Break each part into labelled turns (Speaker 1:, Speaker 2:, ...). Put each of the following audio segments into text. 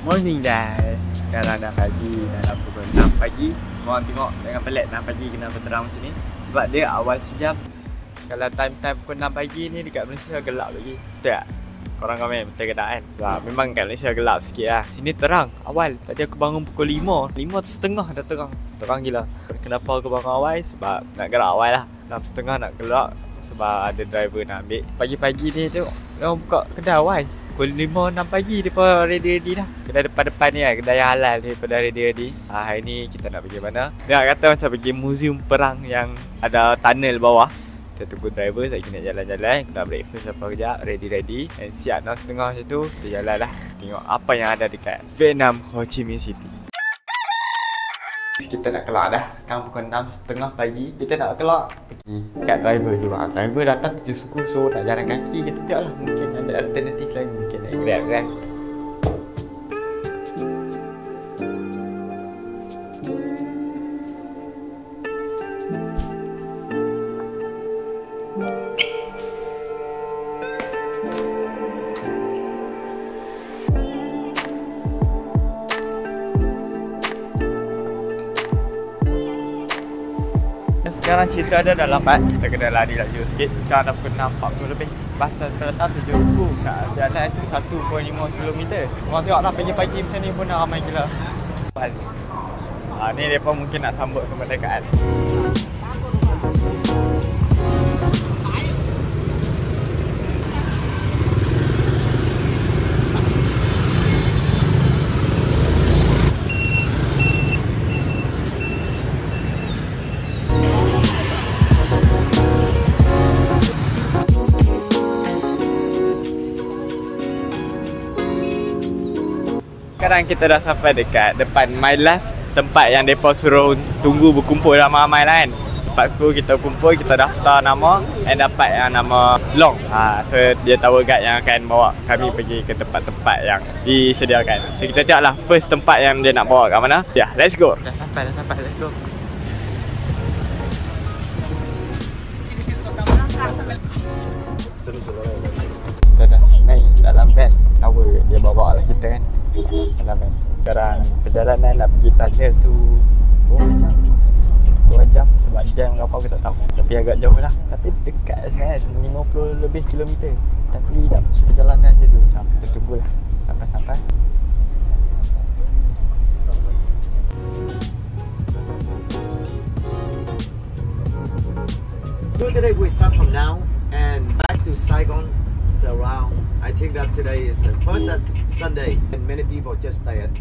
Speaker 1: Morning guys. Sekarang dah pagi, dah pukul 6 pagi. Korang tengok jangan pelik 6 pagi kenapa terang macam ni. Sebab dia awal sejam. Kalau time-time pukul 6 pagi ni dekat Malaysia gelap lagi. Betul tak? Korang komen betul ke tak kan? Sebab memang kat Malaysia gelap sikit lah. Sini terang awal. Tadi aku bangun pukul 5. 5.30 dah terang. Terang gila. Kenapa aku bangun awal? Sebab nak gerak awal lah. 6.30 nak gerak. Sebab ada driver nak ambil. Pagi-pagi ni tengok orang buka kedai awal. Pukul 5-6 pagi dia ready dah. Kedai depan-depan ni lah, kedai halal daripada ready. Hari ni kita nak pergi mana? Dia nak kata macam pergi museum perang yang ada tunnel bawah. Kita tunggu driver, saya kena jalan-jalan. Kita breakfast apa kejap, ready. Dan siap 6.30 macam tu, kita jalan lah. Tengok apa yang ada dekat Vietnam, Ho Chi Minh City. Kita nak keluar dah. Sekarang pukul 6.30 pagi. Kita nak keluar pergi kat driver juga. Driver datang 7 suku, so nak jalan kaki. Kita tengok lah. Mungkin ada alternatif lain. Mungkin naik Grab kan. Sekarang cerita ada dah lambat. Kita kena lari laju sikit. Sekarang dah pukul 6.40 lebih. Basan datang 7 suku kat jalan itu 1.5 km. Korang tengok lah pagi-pagi macam ni pun dah ramai gila. Ni mereka mungkin nak sambut kemerdekaan. Sekarang kita dah sampai dekat depan My Life, tempat yang mereka suruh tunggu berkumpul ramai-ramai lah kan. Tempat tu kita kumpul, kita daftar nama dan dapat yang nama Long. So dia tour guide yang akan bawa kami pergi ke tempat-tempat yang disediakan. So kita tengok lah first tempat yang dia nak bawa kat mana. Ya, let's go. Dah sampai, let's go. Kita dah naik dalam van tower dia bawa lah kita kan. Dalam van. Sekarang perjalanan nak pergi tunnel tu 2 jam sebab jam berapa aku tak tahu. Tapi agak jauh lah. Tapi dekat sebenarnya 50 lebih kilometer. Tapi dah perjalanan je 2 jam. Kita tunggulah sampai-sampai.
Speaker 2: So today we start from now and back to Saigon. Around, I think that today is first that's Sunday, and many people just stay at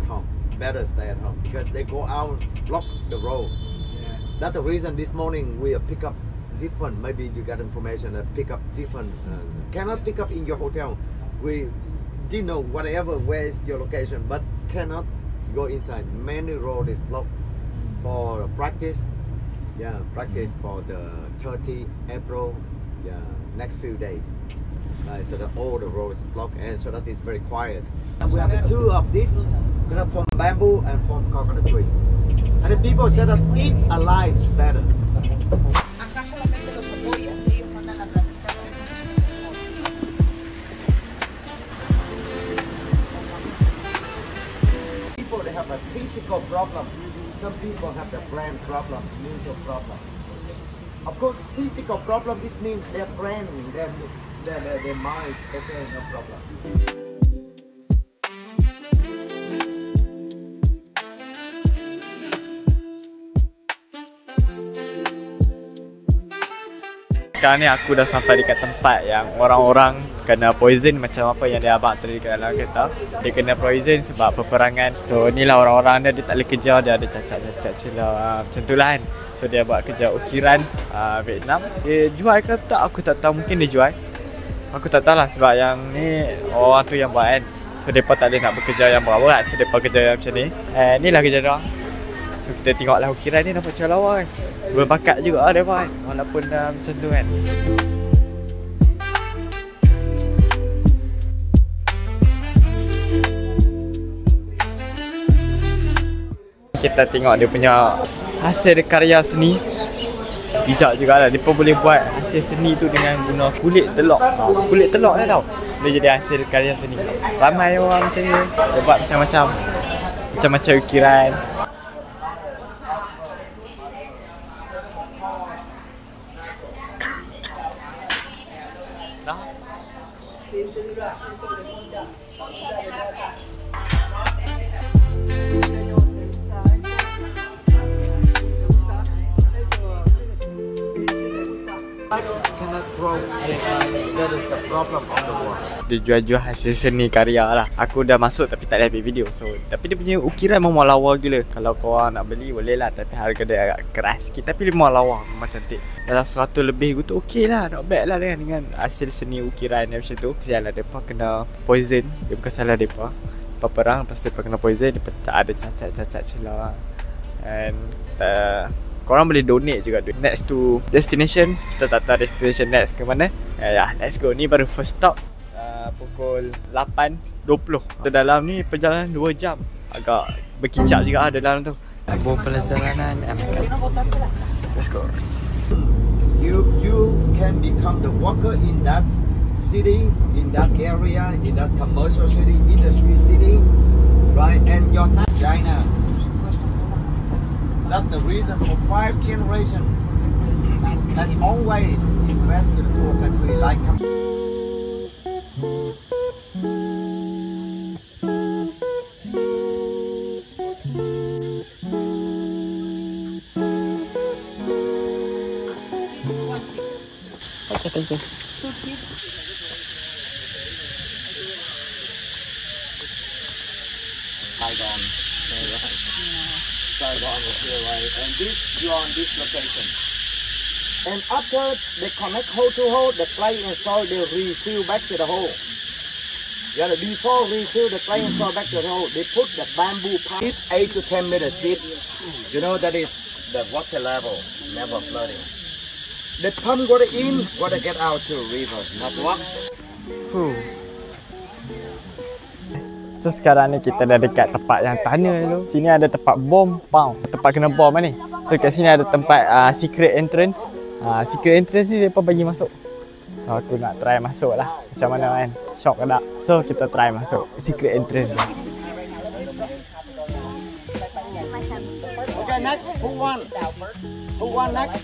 Speaker 2: home. Better stay at home because they go out, block the road. Yeah. That's the reason this morning we pick up different. Maybe you got information that pick up different. Cannot pick up in your hotel. We didn't know whatever where is your location, but cannot go inside. Many road is blocked for practice. Yeah, practice for the 30 April. Yeah, next few days. So that all the roads blocked and so that it's very quiet. And we have 2 of these, from bamboo and from coconut tree. And the people said that eat alive is better. People they have a physical problem. Some people have the brain problem, mental problem. Of course, physical problem is mean their brain, their mind, okay, no problem.
Speaker 1: Sekarang ni aku dah sampai dekat tempat yang orang-orang kena poison macam apa yang dia abang tadi kat dalam kereta. Dia kena poison sebab peperangan. So inilah orang-orang dia tak boleh kerja, dia ada cacat-cacat cila macam tu lah kan. So dia buat kerja ukiran Vietnam. Dia jual ke tak aku tak tahu, mungkin dia jual. Aku tak tahu lah sebab yang ni orang tu yang buat kan. So mereka tak boleh nak bekerja yang berat. So mereka kerja yang macam ni. Inilah kerja dia. So kita tengoklah ukiran ni nampak macam lawa kan. Berbakat juga lah mereka kan. Walaupun macam tu kan. Kita tengok dia punya hasil karya seni. Bijak juga lah, mereka boleh buat hasil seni tu dengan guna kulit telok. Kulit telok ni tau, Dia jadi hasil karya seni. Ramai orang macam ni. Dia buat macam-macam. Macam-macam ukiran.
Speaker 2: Cannot grow. That is the problem on the wall.
Speaker 1: Dia jual-jual hasil seni karya lah. Aku dah masuk tapi tak ada ambil video. So, tapi dia punya ukiran memang lawa gila. Kalau korang nak beli boleh lah, tapi harga dia agak keras sikit. Tapi memang lawa, memang cantik. Dalam 100 lebih tu okey lah, not bad lah dengan hasil seni ukiran dia macam tu. Sial lah, mereka kena poison. Dia bukan salah mereka. Perang, lepas tu mereka kena poison. Dia pecah, ada cacat-cacat celah. And korang boleh donate juga duit. Next to destination, kita tak tahu destination next ke mana. Let's go. Ni baru first stop. Pukul 8.20. Kita dalam ni perjalanan 2 jam. Agak berkicap juga ada dalam tu. Sebuah perjalanan Let's go.
Speaker 2: You can become the worker in that city, in that area, in that commercial city, industry city, right? And your China. That's the reason for 5 generations that always invest in the poor country like
Speaker 1: Okay, thank you.
Speaker 2: Saigon. Saigon is here, right? And this, you are on this location. And after they connect hole to hole, the clay and soil they refill back to the hole. Yeah, before refill the clay and soil back to the hole, they put the bamboo pipe 8 to 10 meters deep. You know that is the water level, never flooding. They pump water in, water get out to river, not what?
Speaker 1: So sekarang ni kita dah dekat tempat yang tunnel tu. Sini ada tempat bom, tempat kena bom ni. So kat sini ada tempat secret entrance. Secret entrance ni mereka bagi masuk. So aku nak try masuk lah. Macam mana kan? Shock ke tak? So kita try masuk secret entrance ni.
Speaker 2: Okay, next, who won? Who won next?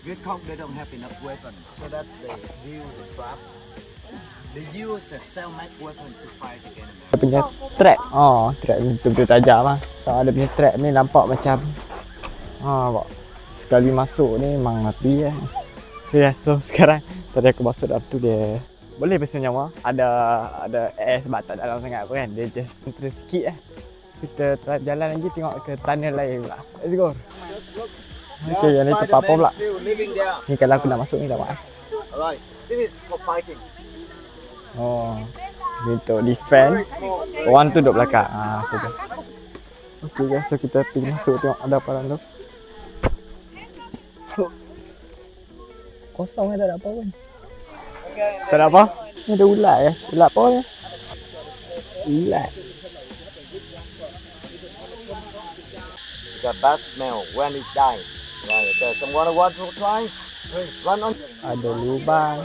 Speaker 2: Vietcong, they don't have enough weapons, so that they use the trap. They use a self-made weapon to fight against them.
Speaker 1: Dia punya trap, trap ni betul-betul tajam lah. So ada punya trap ni nampak macam sekali masuk ni memang mati lah. Yeah, so sekarang tadi aku masuk dalam tu dia boleh pesan nyawa. Ada air sebab tak dalam sangat apa kan. Dia just interest sikit lah. Kita jalan lagi tengok ke tunnel lain pula. Let's go. Okay, yang ni tempat apa pula? Ni kalau aku nak masuk ni tak apa.
Speaker 2: Alright, this is for fighting.
Speaker 1: Ni untuk defense. Orang tu duduk belakang. So tu. Okay guys, so kita pergi masuk tengok ada apa dalam tu. Kosong tak ada apa pun. Tak ada apa? Ni ada ulat ya. Ulat apa ni? Ulat.
Speaker 2: The bad smell when it dies. Right, there's someone who wants to try. Run on.
Speaker 1: Ada lubang.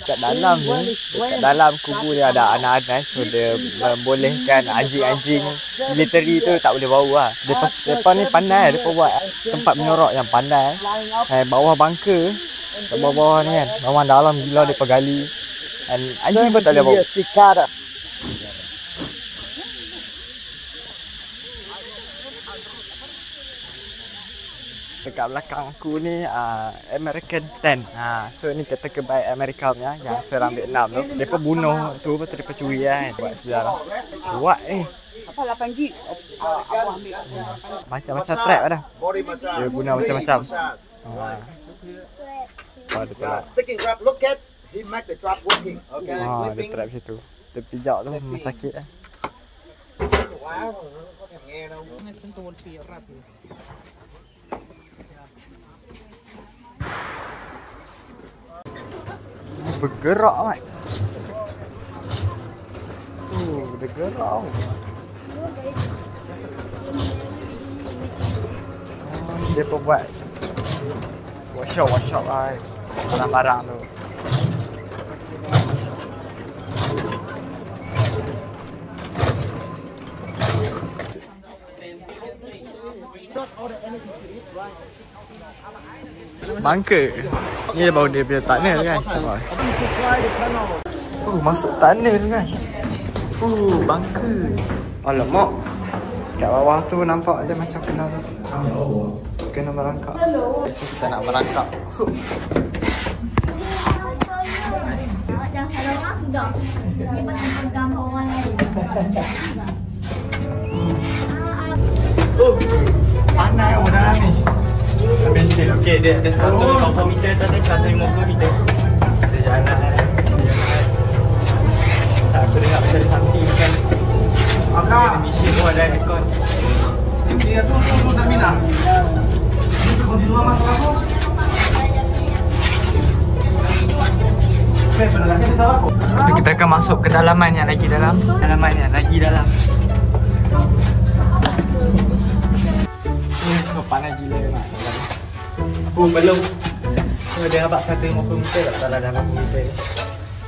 Speaker 1: Kat dalam ni, kat dalam kubu dia ada anak-anak. So dia membolehkan anjing-anjing military tu tak boleh bau lah. Depa ni pandai, depa buat tempat menyorok yang pandai. Bawah bunker, kat bawah ni kan, memang dalam gila depa gali. And anjing pun tak boleh bau. Dekat belakang aku ni American tent. So ni kita kebaik Amerika punya yang serang Vietnam tu. Depa bunuh tu, lepas tu depa curi kan, buat sejarah. Kuat
Speaker 3: Apa 8 gig? Aku ambil.
Speaker 1: Macam-macam trap dah. Dia guna macam-macam. Ada trap.
Speaker 2: Sticking trap, look at he make the trap working. Okay.
Speaker 1: Ada trap situ. Dia pijak tu memang sakit lah.
Speaker 2: Wow, có thèm nghe đâu.
Speaker 1: Bergerak mat. Gerau. Dia pun buat workshop lah. Barang-barang tu. Mangka. Ni baru dia punya tunnel guys. Masuk tunnel guys. Bangka. Alamak. Kat bawah tu nampak dia macam kena merangkak. So kita nak merangkak.
Speaker 4: Dah kalau orang sudah. Dia macam pegang orang lain.
Speaker 1: Pandai orang ni. Habis sikit. Okey, dia 150 meter tadi, 150 meter. Kita jalan. Aku dengar macam ada something kan. Ada mission pun ada aircon.
Speaker 2: Dia tu terminal. Itu continua masuk aku.
Speaker 1: Kita akan masuk ke dalaman yang lagi dalam. So panas gila nak. Belum. So dia abang 150 meter tak salah dah 50 meter.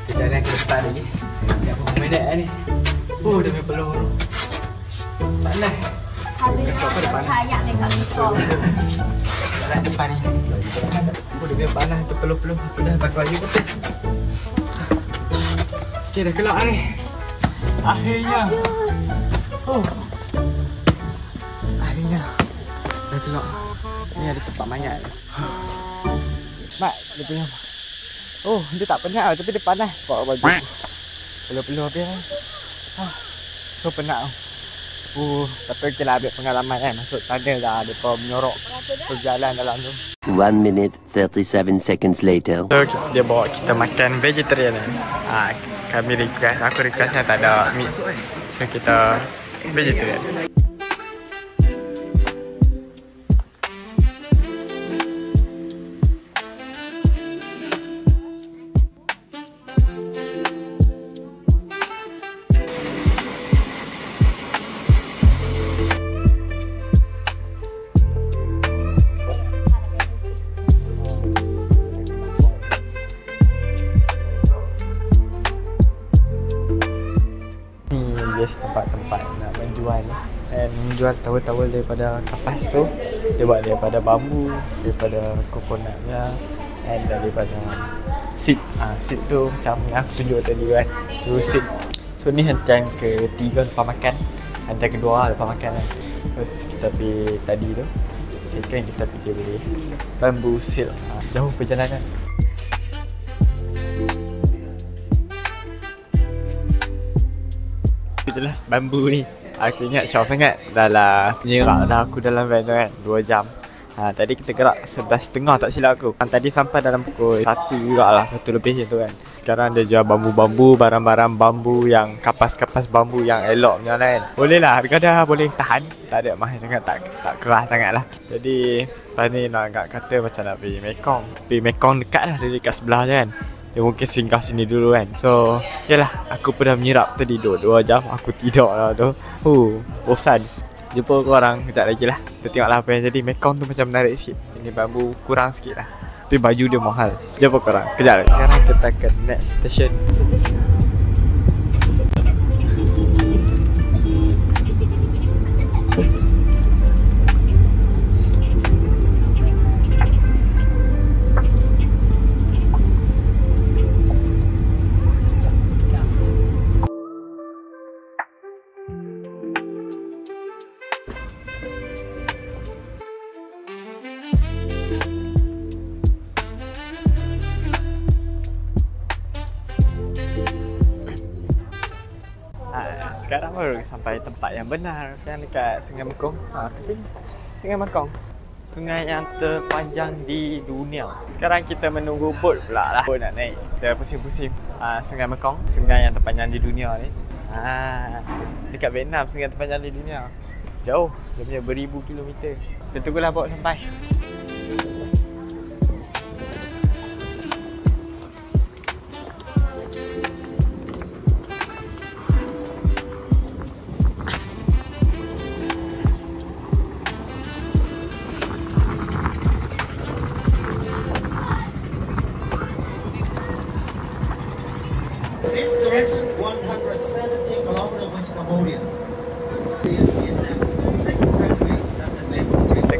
Speaker 1: Kita jalan ke depan lagi. Dah berapa minit ni. Dia punya peluh tu. Panas.
Speaker 4: Habis cayak dekat motor.
Speaker 1: Jalan depan ni. Dia punya panas tu peluh-peluh. Aku dah pakai baju putih. Okey dah kelak ni. Akhirnya. Akhirnya. Dah kelak. Ni ada tempat mayat. Mak, dia punya. Dia tak penat tapi dia panas. Bawa baju. Peluh-peluh habis kan. So penat tau. Tapi okey lah ambil pengalaman kan. Masuk tunnel lah. Mereka menyorok. Berjalan dalam tu.
Speaker 5: 1 minute 37 seconds later.
Speaker 1: So dia bawa kita makan vegetarian kan. Kami request. Aku requestnya tak ada meat. So kita vegetarian. Tempat-tempat nak menjual and menjual towel-towel daripada kapas tu. Dia buat daripada bambu, daripada coconutnya and daripada seed. Seed tu macam yang aku tunjuk tadi kan. Tu seed. So ni hantaran ketiga lepas makan. Hantaran kedua lepas makan kan. First kita pergi tadi tu. Second kita pergi beli bambu seed. Jauh perjalanan. Itulah bambu ni. Aku ingat syok sangat. Dah lah penyerak dah aku dalam van tu kan 2 jam. Tadi kita gerak 11.30 tak silap aku. Tadi sampai dalam pukul 1 juga lah, 1 lebih tu kan. Sekarang dia jual bambu-bambu, barang-barang bambu yang kapas-kapas bambu yang elok punya lah kan. Boleh lah, harga dah boleh tahan. Tak ada mahal sangat, tak keras sangat lah. Jadi lepas ni nak kata macam nak pergi Mekong. Pergi Mekong dekat lah, dia dekat sebelah je kan. Dia mungkin singgah sini dulu kan. So yalah, aku pun dah menyerap tadi 2 jam. Aku tidur lah tu. Bosan. Jumpa korang kejap lagi lah. Kita tengoklah apa yang jadi. Mekong tu macam menarik sikit. Ini bambu kurang sikit lah. Tapi baju dia mahal. Jumpa korang kejap lagi. Sekarang kita ke next station. Sekarang baru sampai tempat yang benar, yang dekat Sungai Mekong. Tapi ni Sungai Mekong, sungai yang terpanjang di dunia. Sekarang kita menunggu bot pula lah. Bot nak naik. Kita pusing-pusing Sungai Mekong, sungai yang terpanjang di dunia ni. Dekat Vietnam, sungai terpanjang di dunia. Jauh, dia punya beribu kilometer. Kita tunggulah bot sampai.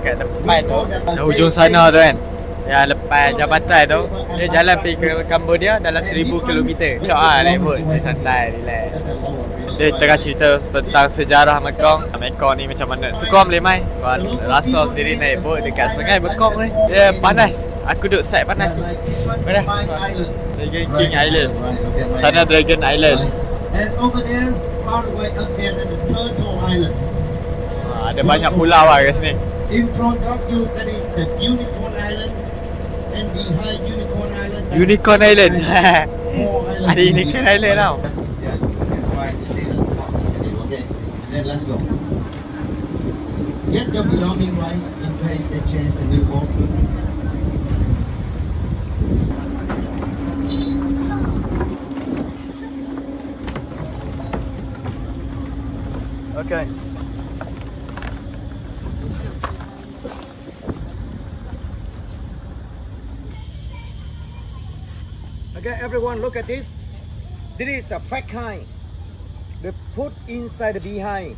Speaker 1: dekat tempat tu. Hujung sana tu kan. Yang lepas jambatan tu, dia jalan pergi ke Cambodia dalam 1000 km. Syok lah naik boat, dia santai, relax. Dia tengah cerita tentang sejarah Mekong. Mekong ni macam mana. So korang boleh main. Korang rasa sendiri naik boat dekat sungai Mekong ni. Dia panas. Aku duduk side panas. Panas. Dragon King Island. Sana Dragon Island.
Speaker 6: And over there, far away up there, is the Turtle Island.
Speaker 1: Ada banyak pulau lah kat sini.
Speaker 6: In front of you, that is the Unicorn Island. And behind Unicorn Island,
Speaker 1: Unicorn Island.
Speaker 6: Four Island.
Speaker 1: Ada Unicorn Island tau.
Speaker 6: Yeah, you can try to see that. Okay, and then let's go. Get your belonging right in case they change the new boat.
Speaker 1: Okay.
Speaker 2: Okay, everyone, look at this. This is a fat kind. They put inside the behind.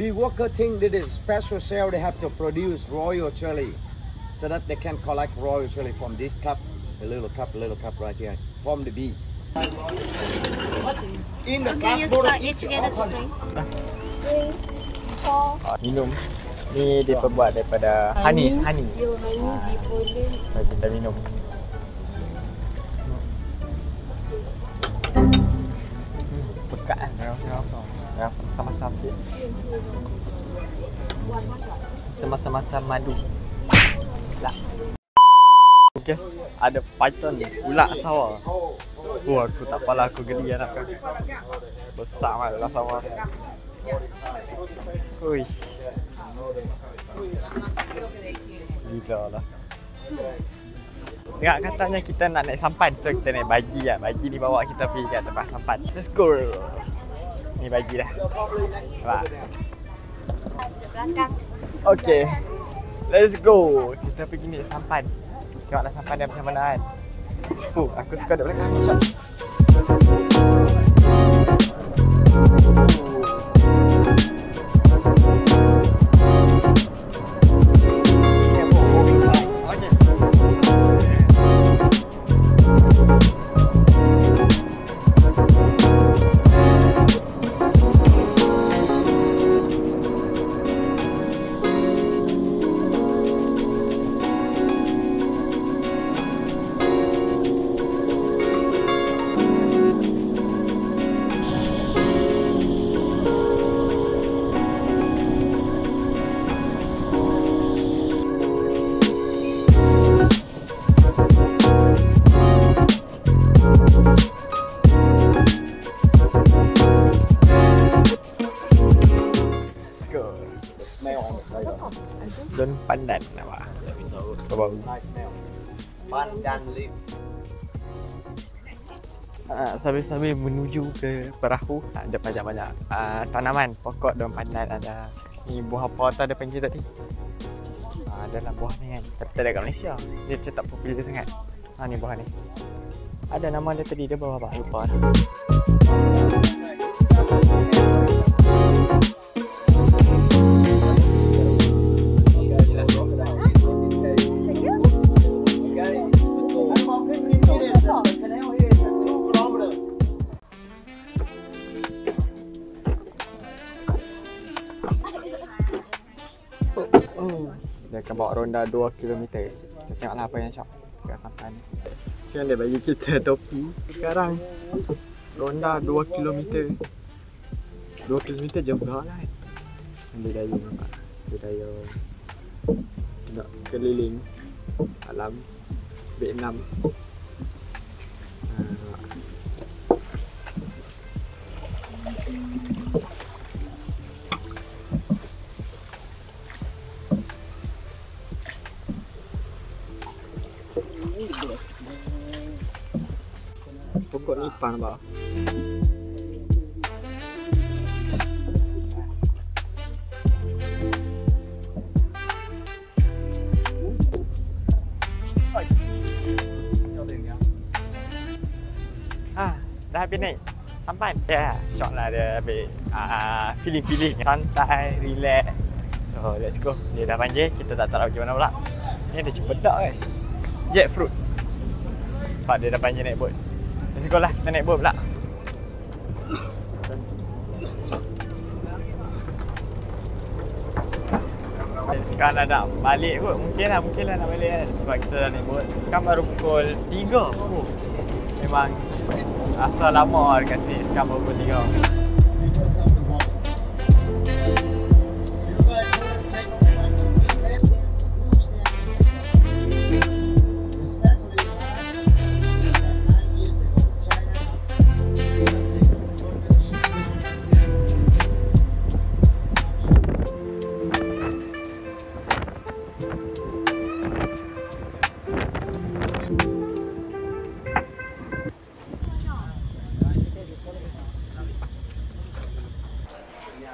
Speaker 2: The worker think that is special cell. They have to produce royal jelly, so that they can collect royal jelly from this cup, a little cup right here, from the bee. In the
Speaker 4: Okay, you start it together to drink. 3, 4.
Speaker 1: Minum. Ni dia perbuat daripada honey. Bagi kita minum. Pekat kan rasa masam-masam sikit. Masam-masam madu. Lah. Guys, ada python ulat sawah. Oh, aku tak apalah, aku geli nak kan. Besar mah ulat sawah. Uish. Gila lah. Dengar katanya kita nak naik sampan, so kita naik bagi lah. Bagi ni bawa kita pergi kat tempat sampan. Let's go. Ni bagi dah. Nampak? Okay. Let's go. Kita pergi naik sampan. Tengoklah sampan dia macam mana kan. Aku suka duduk belakang macam. Daun pandan nampak. Bau.
Speaker 2: Pandan leaf.
Speaker 1: Sambil menuju ke perahu, ada banyak-banyak tanaman, pokok daun pandan ada. Ni buah apa tu ada panggil tadi? Adalah buah ni kan. Tapi tak ada kat Malaysia. Dia macam tak popular sangat. Ni buah ni. Ada nama dia tadi, dia buah apa? Lupa. Dia akan bawa ronda 2 km. Kita tengoklah apa yang syok kat sampan ni. Sekarang dia bagi kita topi. Sekarang ronda 2 km. 2 km jauh lah kan. Ambil daya nampak. Ambil daya. Nak keliling alam Vietnam. Pokok nipah nampak. Dah habis naik sampan. Ya, syok lah dia habis feeling santai, relax. So So let's go. Dia dah panggil, kita tak tahu pergi mana pula. Ni ada cepedak guys. Jackfruit. Pak dia dah panggil naik boat. Let's go lah, kita naik boat pula. Sekarang dah nak balik kot. Mungkin lah nak balik kan. Sebab kita dah naik boat. Kan baru pukul 3. Memang asal lama dekat sini. Sekarang baru pukul 3.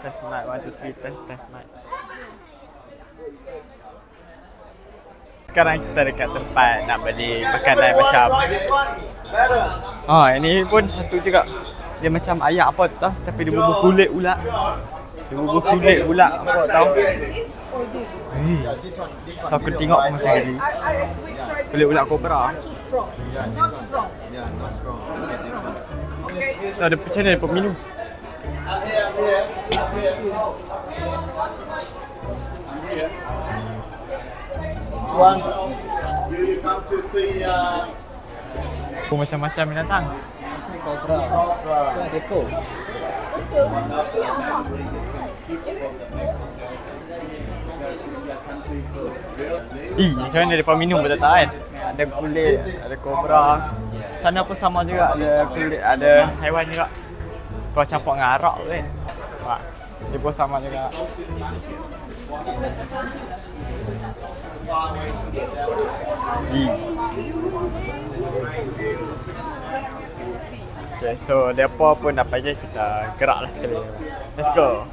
Speaker 1: Test mic, 1, 2, 3, test mic. Sekarang kita dekat tempat nak beli makanan macam ini pun satu juga. Dia macam ayak apa tu tapi dia bubur kulit ulat. Dia bubur kulit ulat apa tahu. So aku tengok macam ni. Kulit ulat kobra. So ada macam mana dapat minum? Macam-macam binatang. Macam mana dapat minum betul tak kan? Ada kulit, ada kobra. Sana pun sama juga, ada kulit, ada haiwan juga. Kau campur dengan arak tu kan. Wah, dia pun sama juga. Okay, so mereka pun dah panggil kita geraklah sekali. Let's go.